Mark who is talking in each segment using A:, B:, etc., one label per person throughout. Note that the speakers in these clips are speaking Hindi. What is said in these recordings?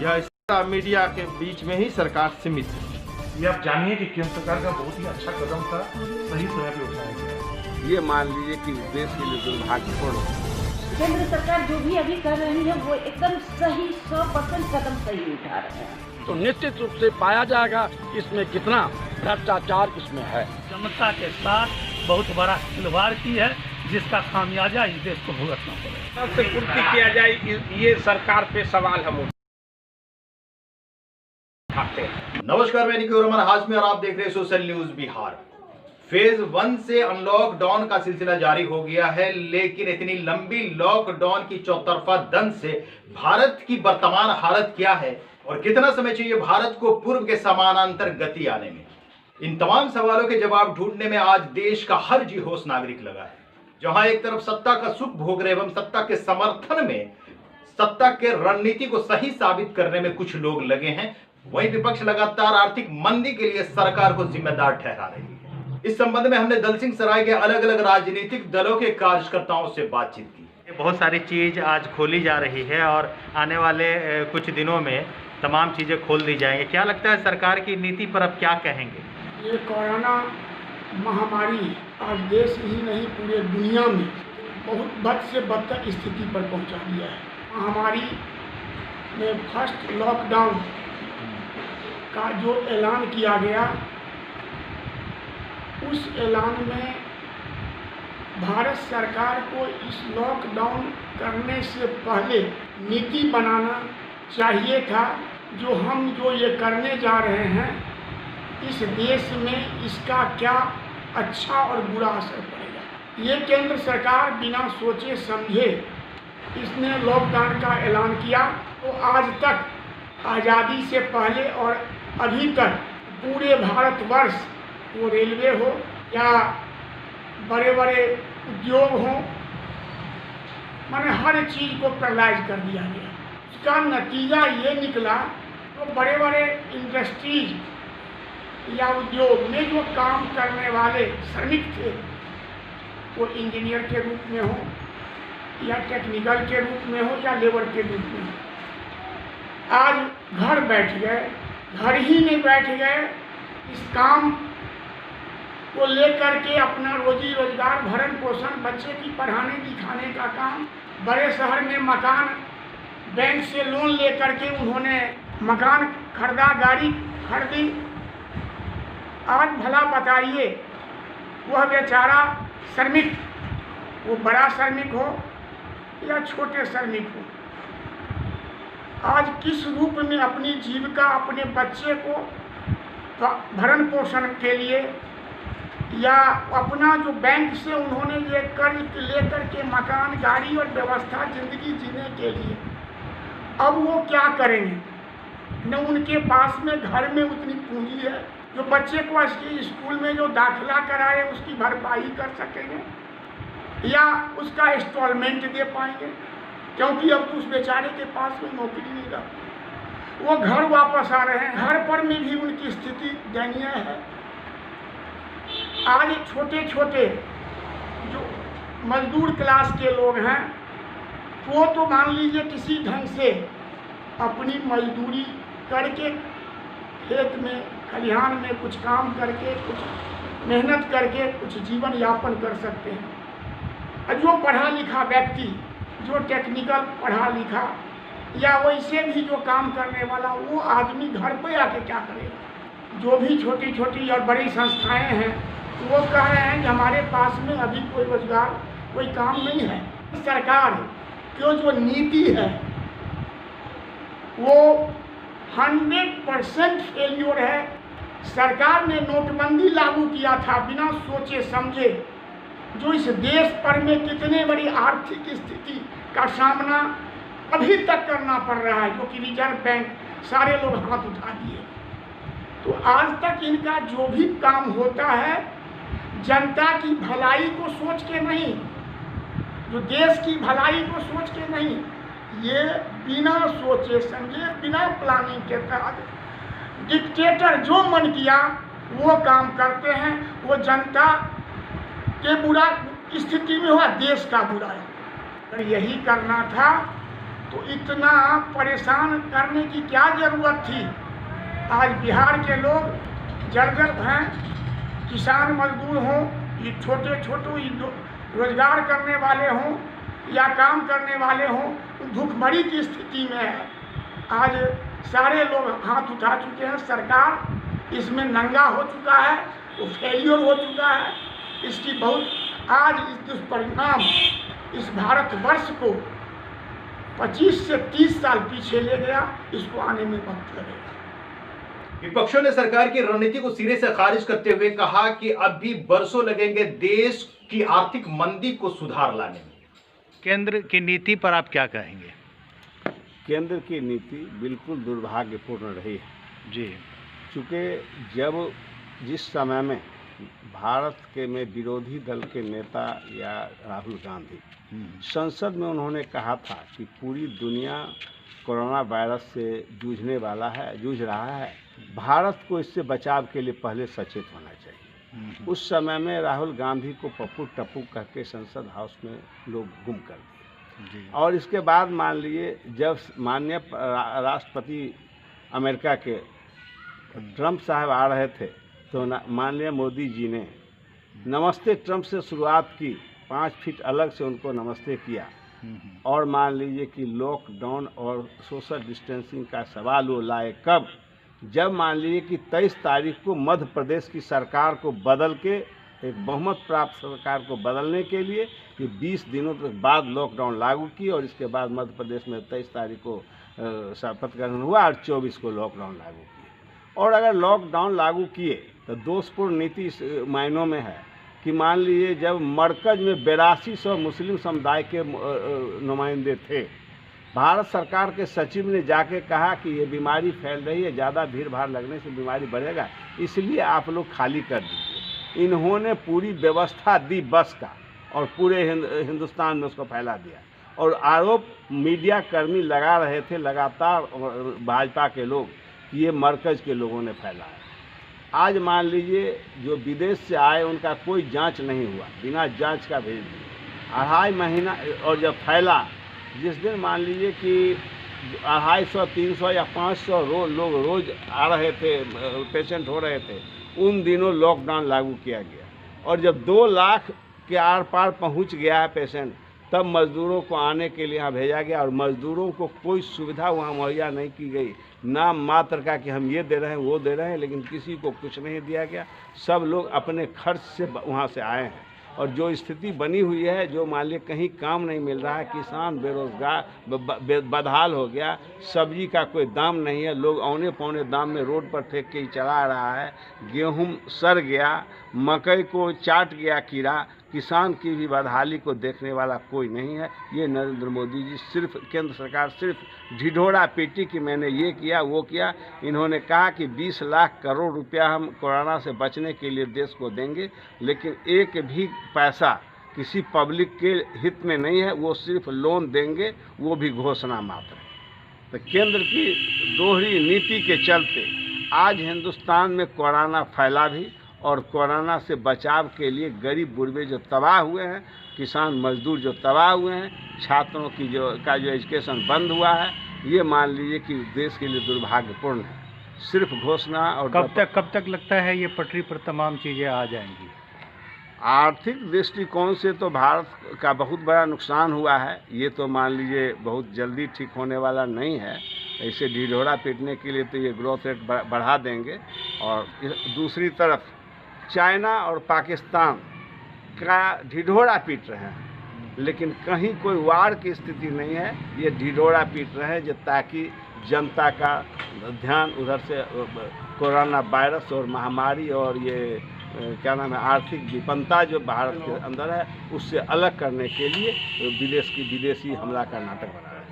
A: यह मीडिया के बीच में ही सरकार सीमित है।
B: ये आप जानिए कि केंद्र सरकार का बहुत ही अच्छा कदम था, सही समय पे उठाया गया।
C: ये मान लीजिए कि देश के लिए दुर्भाग्यपूर्ण
D: केंद्र सरकार जो भी अभी कर रही है वो एकदम सही 100% कदम सही उठा रहे हैं।
E: तो निश्चित रूप से पाया जाएगा कि इसमें कितना भ्रष्टाचार इसमें है।
F: जनता के साथ बहुत बड़ा खिलवाड़ की है, जिसका खामियाजा इस देश को भुगतना पड़ेगा।
C: सबसे पूर्ति किया जाए, ये सरकार पे सवाल हम उठाते हैं।
G: नमस्कार, मैं निखिल रमन हाशमी और आप देख रहे हैं सोशल न्यूज बिहार। फेज 1 से अनलॉकडाउन का सिलसिला जारी हो गया है, लेकिन इतनी लंबी लॉकडाउन की चौतरफा दंड से भारत की वर्तमान हालत क्या है और कितना समय चाहिए भारत को पूर्व के समानांतर गति आने में, इन तमाम सवालों के जवाब ढूंढने में आज देश का हर जी होश नागरिक लगा है। जहां एक तरफ सत्ता का सुख भोग रहे एवं सत्ता के समर्थन में सत्ता के रणनीति को सही साबित करने में कुछ लोग लगे हैं, वहीं विपक्ष लगातार आर्थिक मंदी के लिए सरकार को जिम्मेदार ठहरा रही है। इस संबंध में हमने दलसिंह सराय के अलग अलग राजनीतिक दलों के कार्यकर्ताओं से बातचीत की।
A: बहुत सारी चीज़ आज खोली जा रही है और आने वाले कुछ दिनों में तमाम चीज़ें खोल दी जाएंगी। क्या लगता है सरकार की नीति पर अब क्या कहेंगे?
H: ये कोरोना महामारी आज देश ही नहीं पूरे दुनिया में बहुत बद से बदतर स्थिति पर पहुंचा दिया है। महामारी में फर्स्ट लॉकडाउन का जो ऐलान किया गया, उस ऐलान में भारत सरकार को इस लॉकडाउन करने से पहले नीति बनाना चाहिए था। जो ये करने जा रहे हैं, इस देश में इसका क्या अच्छा और बुरा असर पड़ेगा। ये केंद्र सरकार बिना सोचे समझे इसने लॉकडाउन का ऐलान किया। तो आज तक आज़ादी से पहले और अभी तक पूरे भारतवर्ष, वो रेलवे हो या बड़े बड़े उद्योग हों, माने हर चीज़ को पैरालाइज कर दिया गया। उसका नतीजा ये निकला, तो बड़े बड़े इंडस्ट्रीज या उद्योग में जो काम करने वाले श्रमिक थे, वो इंजीनियर के रूप में हो या टेक्निकल के रूप में हो या लेबर के रूप में हो, आज घर बैठ गए। घर ही नहीं बैठ गए, इस काम को लेकर के अपना रोजी रोजगार, भरण पोषण, बच्चे की पढ़ाने लिखाने का काम, बड़े शहर में मकान, बैंक से लोन लेकर के उन्होंने मकान खरीदा, गाड़ी खरीदी। आज भला बताइए, वह बेचारा श्रमिक, वो बड़ा श्रमिक हो या छोटे श्रमिक हो, आज किस रूप में अपनी जीविका, अपने बच्चे को भरण पोषण के लिए या अपना जो बैंक से उन्होंने ये कर्ज लेकर के मकान, गाड़ी और व्यवस्था जिंदगी जीने के लिए, अब वो क्या करेंगे? न उनके पास में घर में उतनी पूंजी है जो बच्चे को स्कूल में जो दाखिला कराए उसकी भरपाई कर सकेंगे या उसका इंस्टॉलमेंट दे पाएंगे, क्योंकि अब तो उस बेचारे के पास में नौकरी नहीं रहा। वो घर वापस आ रहे हैं, घर पर में भी उनकी स्थिति दयनीय है। आज छोटे छोटे जो मजदूर क्लास के लोग हैं, वो तो मान लीजिए किसी ढंग से अपनी मजदूरी करके खेत में, खलिहान में कुछ काम करके, कुछ मेहनत करके कुछ जीवन यापन कर सकते हैं। जो पढ़ा लिखा व्यक्ति, जो टेक्निकल पढ़ा लिखा या वैसे भी जो काम करने वाला, वो आदमी घर पे आके क्या करेगा? जो भी छोटी छोटी और बड़ी संस्थाएं हैं, वो कह रहे हैं कि हमारे पास में अभी कोई रोजगार, कोई काम नहीं है। सरकार की जो नीति है वो 100% फेल्योर है। सरकार ने नोटबंदी लागू किया था बिना सोचे समझे, जो इस देश पर में कितने बड़ी आर्थिक स्थिति का सामना अभी तक करना पड़ रहा है, जो कि रिजर्व बैंक सारे लोग हाथ उठा दिए। तो आज तक इनका जो भी काम होता है, जनता की भलाई को सोच के नहीं, जो देश की भलाई को सोच के नहीं, ये बिना सोचे समझे, बिना प्लानिंग के तहत डिक्टेटर जो मन किया वो काम करते हैं। वो जनता के बुरा स्थिति में हुआ, देश का बुरा है। अगर यही करना था तो इतना परेशान करने की क्या ज़रूरत थी। आज बिहार के लोग जर्जर हैं, किसान मजदूर हों, ये छोटे छोटे रोजगार करने वाले हों या काम करने वाले हों, भूखमरी की स्थिति में है। आज सारे लोग हाथ उठा चुके हैं, सरकार इसमें नंगा हो चुका है, वो फेलियर हो चुका है। इसकी बहुत आज इस दुष्परिणाम इस भारतवर्ष को 25 से 30 साल पीछे ले गया, इसको आने में वक्त लगेगा।
G: विपक्षों ने सरकार की रणनीति को सिरे से खारिज करते हुए कहा कि अब भी बरसों लगेंगे देश की आर्थिक मंदी को सुधार लाने में।
A: केंद्र की नीति पर आप क्या कहेंगे?
I: केंद्र की नीति बिल्कुल दुर्भाग्यपूर्ण रही है
A: जी,
I: चूँकि जिस समय में भारत के में विरोधी दल के नेता या राहुल गांधी संसद में उन्होंने कहा था कि पूरी दुनिया कोरोना वायरस से जूझ रहा है, भारत को इससे बचाव के लिए पहले सचेत होना चाहिए। उस समय में राहुल गांधी को पप्पू टप्पू कह के संसद हाउस में लोग गुम कर दिए। और इसके बाद मान लीजिए जब माननीय राष्ट्रपति अमेरिका के ट्रंप साहब आ रहे थे तो माननीय मोदी जी ने नमस्ते ट्रंप से शुरुआत की, 5 फीट अलग से उनको नमस्ते किया। और मान लीजिए कि लॉकडाउन और सोशल डिस्टेंसिंग का सवाल वो लाए कब, जब मान लीजिए कि 23 तारीख को मध्य प्रदेश की सरकार को बदल के एक बहुमत प्राप्त सरकार को बदलने के लिए कि 20 दिनों तक बाद लॉकडाउन लागू की और इसके बाद मध्य प्रदेश में 23 तारीख को शपथ ग्रहण हुआ और 24 को लॉकडाउन लागू किए। और अगर लॉकडाउन लागू किए तो दोषपूर्ण नीति इस मायनों में है कि मान लीजिए जब मरकज में 8200 मुस्लिम समुदाय के नुमाइंदे थे, भारत सरकार के सचिव ने जाके कहा कि ये बीमारी फैल रही है, ज़्यादा भीड़ भाड़ लगने से बीमारी बढ़ेगा, इसलिए आप लोग खाली कर दीजिए। इन्होंने पूरी व्यवस्था दी बस का और पूरे हिंदुस्तान में उसको फैला दिया। और आरोप मीडिया कर्मी लगा रहे थे लगातार भाजपा के लोग कि ये मरकज के लोगों ने फैलाया। आज मान लीजिए जो विदेश से आए उनका कोई जांच नहीं हुआ, बिना जांच का भेज दिया 2.5 महीना। और जब फैला जिस दिन मान लीजिए कि 250, 300 या 500 लोग रोज आ रहे थे, पेशेंट हो रहे थे, उन दिनों लॉकडाउन लागू किया गया। और जब 2 लाख के आर पार पहुंच गया है पेशेंट, तब मज़दूरों को आने के लिए यहाँ भेजा गया और मज़दूरों को कोई सुविधा वहाँ मुहैया नहीं की गई, नाम मात्र का कि हम ये दे रहे हैं वो दे रहे हैं, लेकिन किसी को कुछ नहीं दिया गया। सब लोग अपने खर्च से वहाँ से आए हैं। और जो स्थिति बनी हुई है, जो मान लीजिए कहीं काम नहीं मिल रहा है, किसान बेरोजगार बदहाल हो गया, सब्जी का कोई दाम नहीं है, लोग औने पौने दाम में रोड पर फेंक के ही चला रहा है, गेहूं सड़ गया, मकई को चाट गया कीड़ा, किसान की भी बदहाली को देखने वाला कोई नहीं है। ये नरेंद्र मोदी जी सिर्फ, केंद्र सरकार सिर्फ ढिढोरा पीटी कि मैंने ये किया वो किया। इन्होंने कहा कि 20 लाख करोड़ रुपया हम कोरोना से बचने के लिए देश को देंगे, लेकिन एक भी पैसा किसी पब्लिक के हित में नहीं है, वो सिर्फ लोन देंगे, वो भी घोषणा मात्र है। तो केंद्र की दोहरी नीति के चलते आज हिंदुस्तान में कोरोना फैला भी, और कोरोना से बचाव के लिए गरीब गुरबे जो तबाह हुए हैं, किसान मजदूर जो तबाह हुए हैं, छात्रों की जो एजुकेशन बंद हुआ है, ये मान लीजिए कि देश के लिए दुर्भाग्यपूर्ण है। सिर्फ घोषणा। और
A: कब तक लगता है ये पटरी पर तमाम चीज़ें आ जाएंगी?
I: आर्थिक दृष्टिकोण से तो भारत का बहुत बड़ा नुकसान हुआ है, ये तो मान लीजिए बहुत जल्दी ठीक होने वाला नहीं है। ऐसे ढिढोरा पीटने के लिए तो ये ग्रोथ रेट बढ़ा देंगे। और दूसरी तरफ चाइना और पाकिस्तान का ढिढोरा पीट रहे हैं, लेकिन कहीं कोई वार की स्थिति नहीं है। ये ढिढोरा पीट रहे हैं ताकि जनता का ध्यान उधर से कोरोना वायरस और महामारी और ये क्या नाम है आर्थिक विपन्नता जो भारत के अंदर है, उससे अलग करने के लिए विदेशी हमला का नाटक बना रहे हैं।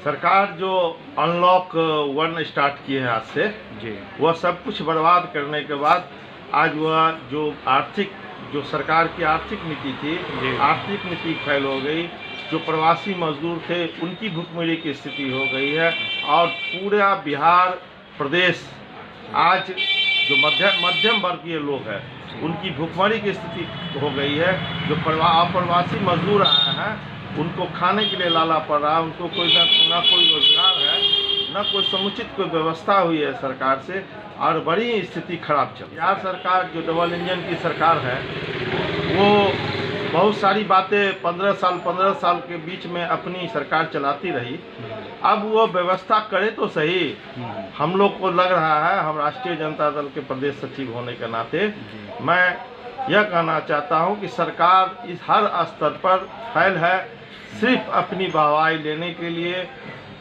B: सरकार जो अनलॉक 1 स्टार्ट किए हैं आज से
A: जी,
B: वह सब कुछ बर्बाद करने के बाद आज वह जो सरकार की आर्थिक नीति थी, आर्थिक नीति फेल हो गई। जो प्रवासी मजदूर थे उनकी भुखमरी की स्थिति हो गई है। और पूरा बिहार प्रदेश आज जो मध्यम वर्गीय लोग हैं उनकी भुखमरी की स्थिति हो गई है। जो अप्रवासी मजदूर आए हैं उनको खाने के लिए लाना पड़ रहा है, उनको कोई ना कोई रोजगार है, न कोई समुचित कोई व्यवस्था हुई है सरकार से, और बड़ी स्थिति खराब चल रही है। बिहार सरकार जो डबल इंजन की सरकार है वो बहुत सारी बातें 15 साल के बीच में अपनी सरकार चलाती रही। अब वो व्यवस्था करे तो सही। हम लोग को लग रहा है, हम राष्ट्रीय जनता दल के प्रदेश सचिव होने के नाते मैं यह कहना चाहता हूं कि सरकार इस हर स्तर पर फैल है सिर्फ अपनी वाहवाही लेने के लिए।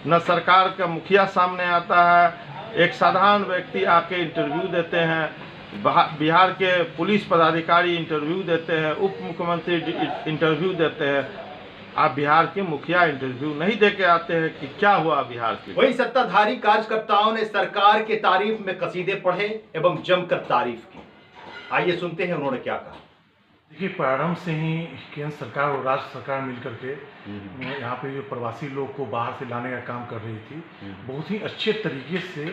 B: न सरकार का मुखिया सामने आता है, एक साधारण व्यक्ति आके इंटरव्यू देते हैं, बिहार के पुलिस पदाधिकारी इंटरव्यू देते हैं, उप मुख्यमंत्री इंटरव्यू देते हैं। आप बिहार के मुखिया इंटरव्यू नहीं दे के आते हैं कि क्या हुआ बिहार के।
G: वहीं सत्ताधारी कार्यकर्ताओं ने सरकार के तारीफ में कसीदे पढ़े एवं जमकर तारीफ की। आइए सुनते हैं उन्होंने क्या कहा।
J: देखिए, प्रारंभ से ही केंद्र सरकार और राज्य सरकार मिलकर के यहाँ पे जो प्रवासी लोग को बाहर से लाने का काम कर रही थी, बहुत ही अच्छे तरीके से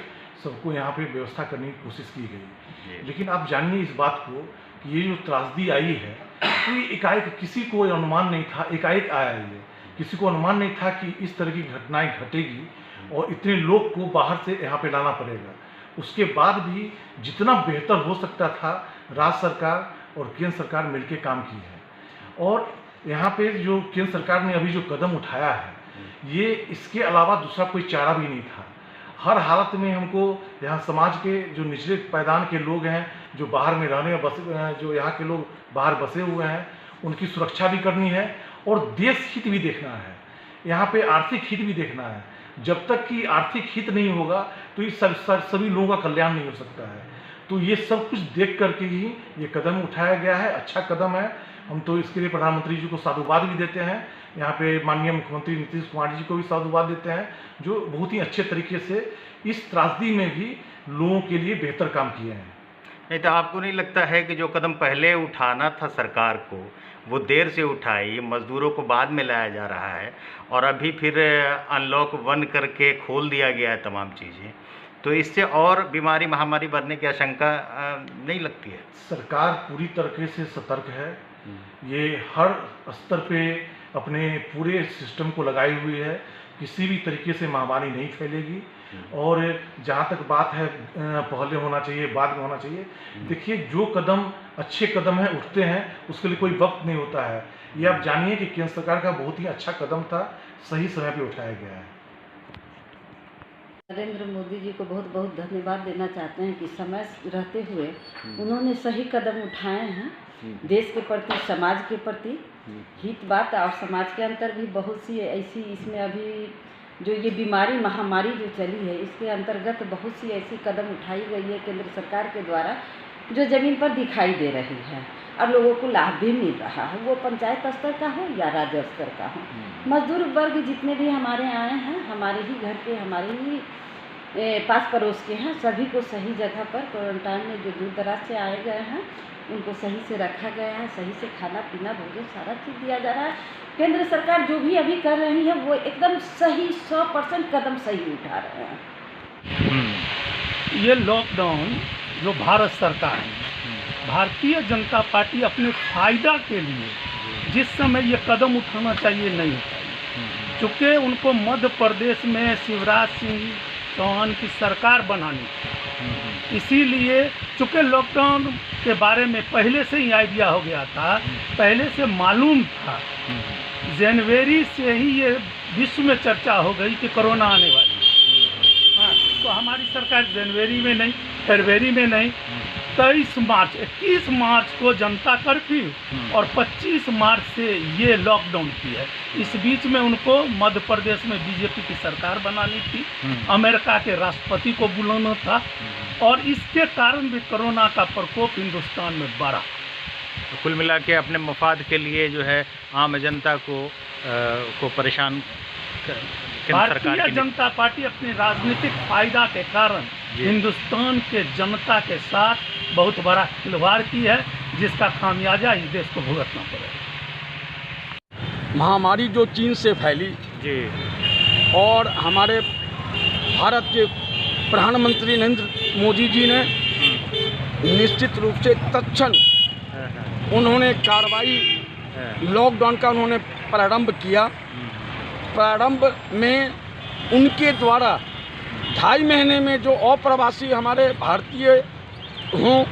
J: सबको यहाँ पे व्यवस्था करने की कोशिश की गई। लेकिन आप जानिए इस बात को कि ये जो त्रासदी आई है तो ये एकाएक किसी को अनुमान नहीं था, एकाएक आया ये। किसी को अनुमान नहीं था कि इस तरह की घटनाएं घटेगी और इतने लोग को बाहर से यहाँ पे लाना पड़ेगा। उसके बाद भी जितना बेहतर हो सकता था राज्य सरकार और केंद्र सरकार मिलकर काम की है। और यहाँ पे जो केंद्र सरकार ने अभी जो कदम उठाया है, ये इसके अलावा दूसरा कोई चारा भी नहीं था। हर हालत में हमको यहाँ समाज के जो निचले पायदान के लोग हैं, जो बाहर में रहने बसे, जो यहाँ के लोग बाहर बसे हुए हैं, उनकी सुरक्षा भी करनी है और देश हित भी देखना है। यहाँ पे आर्थिक हित भी देखना है। जब तक कि आर्थिक हित नहीं होगा तो ये सभी लोगों का कल्याण नहीं हो सकता है। तो ये सब कुछ देख करके ही ये कदम उठाया गया है, अच्छा कदम है। हम तो इसके लिए प्रधानमंत्री जी को साधुवाद भी देते हैं, यहाँ पे माननीय मुख्यमंत्री नीतीश कुमार जी को भी साधुवाद देते हैं, जो बहुत ही अच्छे तरीके से इस त्रासदी में भी लोगों के लिए बेहतर काम किए हैं।
A: नहीं तो आपको नहीं लगता है कि जो कदम पहले उठाना था सरकार को वो देर से उठाई, मजदूरों को बाद में लाया जा रहा है और अभी फिर अनलॉक 1 करके खोल दिया गया है तमाम चीज़ें, तो इससे और बीमारी महामारी बढ़ने की आशंका नहीं लगती है?
J: सरकार पूरी तरीके से सतर्क है। ये हर स्तर पे अपने पूरे सिस्टम को लगाई हुई है, किसी भी तरीके से महामारी नहीं फैलेगी। और जहाँ तक बात है पहले होना चाहिए बाद में होना चाहिए, देखिए जो कदम अच्छे कदम हैं उठते हैं, उसके लिए कोई वक्त नहीं होता है। ये आप जानिए कि केंद्र सरकार का बहुत ही अच्छा कदम था, सही समय पे उठाया गया है।
D: नरेंद्र मोदी जी को बहुत बहुत धन्यवाद देना चाहते हैं कि समय रहते हुए उन्होंने सही कदम उठाए हैं देश के प्रति, समाज के प्रति हित बात। और समाज के अंतर भी बहुत सी ऐसी, इसमें अभी जो ये बीमारी महामारी जो चली है, इसके अंतर्गत बहुत सी ऐसी कदम उठाई गई है केंद्र सरकार के द्वारा जो ज़मीन पर दिखाई दे रही है और लोगों को लाभ भी मिल रहा है, वो पंचायत स्तर का हो या राज्य स्तर का हो। मजदूर वर्ग जितने भी हमारे आए हैं, हमारे ही घर के, हमारे ही पास पड़ोस के हैं, सभी को सही जगह पर क्वारंटाइन में जो दूर दराज से आए गए हैं उनको सही से रखा गया है, सही से खाना पीना भोजन सारा चीज़ दिया जा रहा है। केंद्र सरकार जो भी अभी कर रही है वो एकदम सही 100% कदम सही उठा रहे हैं।
F: ये लॉकडाउन जो भारत सरकार है, भारतीय जनता पार्टी अपने फायदा के लिए जिस समय ये कदम उठाना चाहिए नहीं उठाई, चूँकि उनको मध्य प्रदेश में शिवराज सिंह चौहान की सरकार बनानी थी, इसीलिए चूँकि लॉकडाउन के बारे में पहले से ही आइडिया हो गया था, पहले से मालूम था, जनवरी से ही ये विश्व में चर्चा हो गई कि कोरोना आने वाली है। हाँ, तो हमारी सरकार जनवरी में नहीं, फरवरी में नहीं, 23 मार्च 21 मार्च को जनता कर्फ्यू और 25 मार्च से ये लॉकडाउन की है। इस बीच में उनको मध्य प्रदेश में बीजेपी की सरकार बनानी थी, अमेरिका के राष्ट्रपति को बुलाना था और इसके कारण भी कोरोना का प्रकोप हिंदुस्तान में बढ़ा।
A: तो कुल मिला के अपने मफाद के लिए जो है आम जनता को परेशान
F: भारतीय जनता पार्टी अपने राजनीतिक फायदा के कारण हिंदुस्तान के जनता के साथ बहुत बड़ा खिलवाड़ की है, जिसका खामियाजा इस देश को भुगतना पड़ेगा।
E: महामारी जो चीन से फैली
A: जी
E: और हमारे भारत के प्रधानमंत्री नरेंद्र मोदी जी ने निश्चित रूप से तत्क्षण उन्होंने कार्रवाई लॉकडाउन का उन्होंने प्रारंभ किया। प्रारंभ में उनके द्वारा 2.5 महीने में जो अप्रवासी हमारे भारतीय हों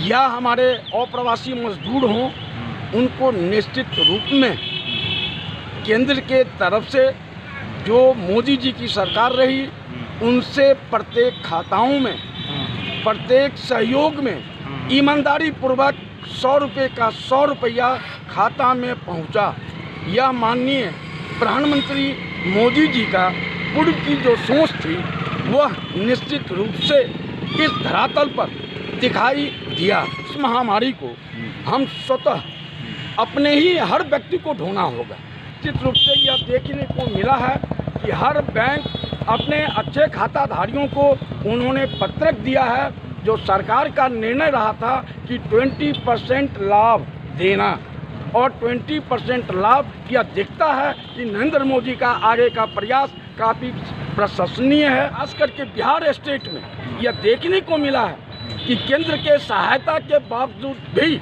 E: या हमारे अप्रवासी मजदूर हों, उनको निश्चित रूप में केंद्र के तरफ से जो मोदी जी की सरकार रही, उनसे प्रत्येक खाताओं में, प्रत्येक सहयोग में ईमानदारी पूर्वक 100 रुपये का 100 रुपया खाता में पहुंचा। यह माननीय प्रधानमंत्री मोदी जी का पूर्व की जो सोच थी, वह निश्चित रूप से इस धरातल पर दिखाई दिया। इस महामारी को हम स्वतः अपने ही हर व्यक्ति को ढोना होगा। निश्चित रूप से यह देखने को मिला है कि हर बैंक अपने अच्छे खाताधारियों को उन्होंने पत्रक दिया है। जो सरकार का निर्णय रहा था कि 20% लाभ देना, और 20% लाभ यह दिखता है कि नरेंद्र मोदी का आगे का प्रयास काफ़ी प्रशंसनीय है। खास करके बिहार स्टेट में यह देखने को मिला है कि केंद्र के सहायता के बावजूद भी,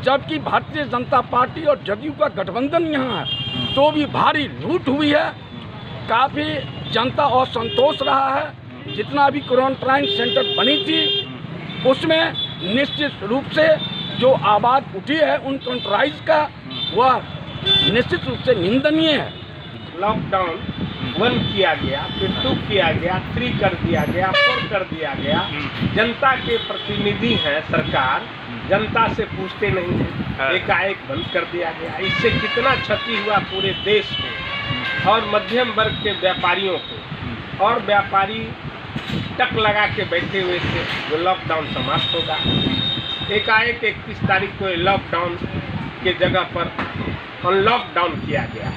E: जबकि भारतीय जनता पार्टी और जदयू का गठबंधन यहाँ है, तो भी भारी लूट हुई है। काफ़ी जनता असंतोष रहा है। जितना भी क्वारंटाइन सेंटर बनी थी, उसमें निश्चित रूप से जो आवाज़ उठी है उन क्वारंटाइज का, वह निश्चित रूप से निंदनीय है।
C: लॉकडाउन 1 किया गया, फिर 2 किया गया, 3 कर दिया गया, 4 कर दिया गया। जनता के प्रतिनिधि हैं सरकार, जनता से पूछते नहीं है, एकाएक बंद कर दिया गया। इससे कितना क्षति हुआ पूरे देश को और मध्यम वर्ग के व्यापारियों को। और व्यापारी टक लगा के बैठे हुए थे, जो लॉकडाउन समाप्त होगा। एकाएक 31 तारीख को लॉकडाउन के जगह पर अनलॉकडाउन किया गया।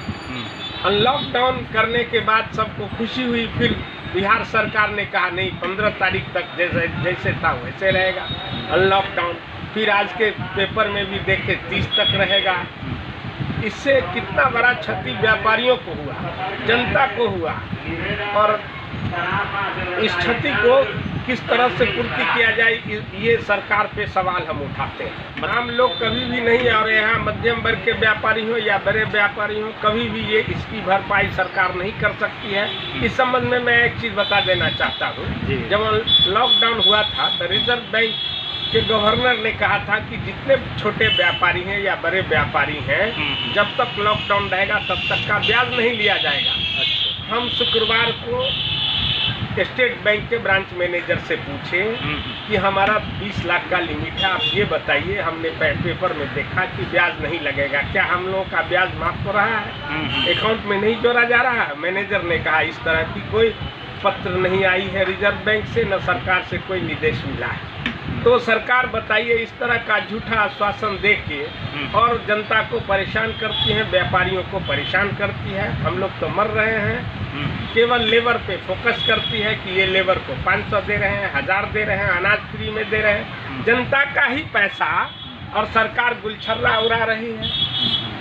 C: अनलॉकडाउन करने के बाद सबको खुशी हुई। फिर बिहार सरकार ने कहा नहीं, 15 तारीख तक जैसे था वैसे रहेगा अनलॉकडाउन। फिर आज के पेपर में भी देखे 30 तक रहेगा। इससे कितना बड़ा क्षति व्यापारियों को हुआ, जनता को हुआ, और इस क्षति को किस तरह से पूर्ति किया जाए, ये सरकार पे सवाल हम उठाते हैं। हम लोग कभी भी नहीं, और यहाँ मध्यम वर्ग के व्यापारी हो या बड़े व्यापारी हो, कभी भी ये इसकी भरपाई सरकार नहीं कर सकती है। इस संबंध में मैं एक चीज़ बता देना चाहता हूँ। जब लॉकडाउन हुआ था तो रिजर्व बैंक के गवर्नर ने कहा था कि जितने छोटे व्यापारी हैं या बड़े व्यापारी हैं, जब तक लॉकडाउन रहेगा तब तक का ब्याज नहीं लिया जाएगा। हम शुक्रवार को स्टेट बैंक के ब्रांच मैनेजर से पूछे कि हमारा 20 लाख का लिमिट है, आप ये बताइए, हमने पेपर में देखा कि ब्याज नहीं लगेगा, क्या हम लोगों का ब्याज माफ हो रहा है, अकाउंट में नहीं जोड़ा जा रहा है? मैनेजर ने कहा इस तरह की कोई पत्र नहीं आई है रिजर्व बैंक से, न सरकार से कोई निर्देश मिला है। तो सरकार बताइए इस तरह का झूठा आश्वासन दे के और जनता को परेशान करती है, व्यापारियों को परेशान करती है। हम लोग तो मर रहे हैं। केवल लेबर पे फोकस करती है कि ये लेबर को 500 दे रहे हैं, 1000 दे रहे हैं, अनाज फ्री में दे रहे हैं। जनता का ही पैसा और सरकार गुलछर्रा उड़ा रही है।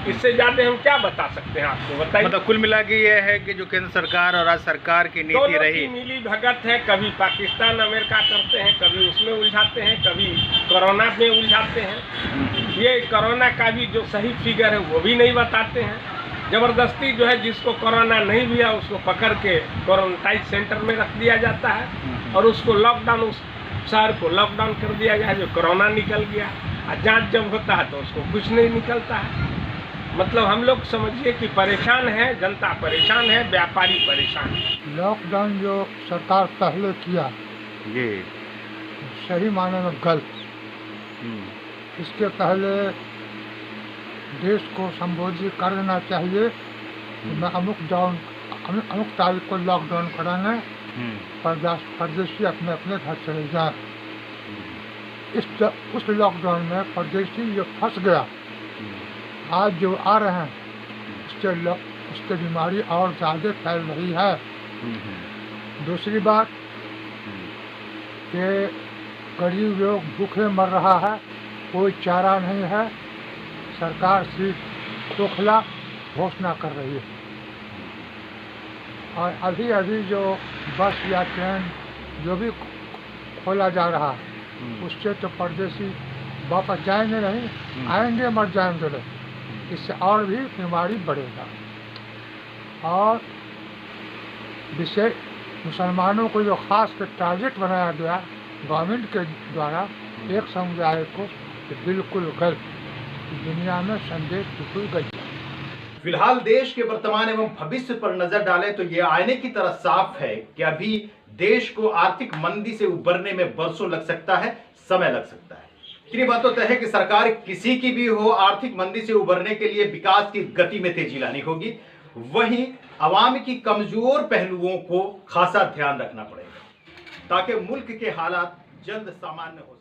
C: इससे ज़्यादा हम क्या बता सकते हैं आपको, बताइए।
A: मतलब कुल मिला के ये है कि जो केंद्र सरकार और राज्य सरकार की नीति रही,
C: मिली भगत है। कभी पाकिस्तान अमेरिका करते हैं, कभी उसमें उलझाते हैं, कभी कोरोना में उलझाते हैं। ये कोरोना का भी जो सही फिगर है वो भी नहीं बताते हैं। ज़बरदस्ती जो है जिसको कोरोना नहीं भी है उसको पकड़ के क्वारंटाइन सेंटर में रख दिया जाता है और उसको लॉकडाउन, उस शहर को लॉकडाउन कर दिया गया जो कोरोना निकल गया। और जांच जब होता है तो उसको कुछ नहीं निकलता है। मतलब हम लोग समझिए कि परेशान है, जनता परेशान है, व्यापारी परेशान है।
K: लॉकडाउन जो सरकार पहले किया
A: ये
K: सही माने में गलत। इसके पहले देश को संबोधित कर देना चाहिए कि मैं अमुक तारीख को लॉकडाउन कराना, परदेशी अपने अपने घर चले जाए। उस लॉकडाउन में परदेशी जो फंस गया, आज जो आ रहे हैं उससे बीमारी और ज़्यादा फैल रही है। दूसरी बात कि गरीब लोग भूखे मर रहा है, कोई चारा नहीं है। सरकार सिर्फ खोखला घोषणा कर रही है। और अभी अभी जो बस या ट्रेन जो भी खोला जा रहा है, उससे तो परदेशी वापस जाएंगे नहीं, आएंगे मर जाएंगे नहीं। इससे और भी बीमारी बढ़ेगा। और विशेष मुसलमानों को जो खास कर टारगेट बनाया गया गवर्नमेंट के द्वारा एक समुदाय को, तो बिल्कुल गलत। दुनिया में संदेश बिल्कुल गलत।
G: फिलहाल देश के वर्तमान एवं भविष्य पर नजर डालें तो ये आईने की तरह साफ है कि अभी देश को आर्थिक मंदी से उबरने में वर्षों लग सकता है, समय लग सकता है। इतनी बात तो तय है कि सरकार किसी की भी हो, आर्थिक मंदी से उबरने के लिए विकास की गति में तेजी लानी होगी। वहीं आवाम की कमजोर पहलुओं को खासा ध्यान रखना पड़ेगा ताकि मुल्क के हालात जल्द सामान्य हो।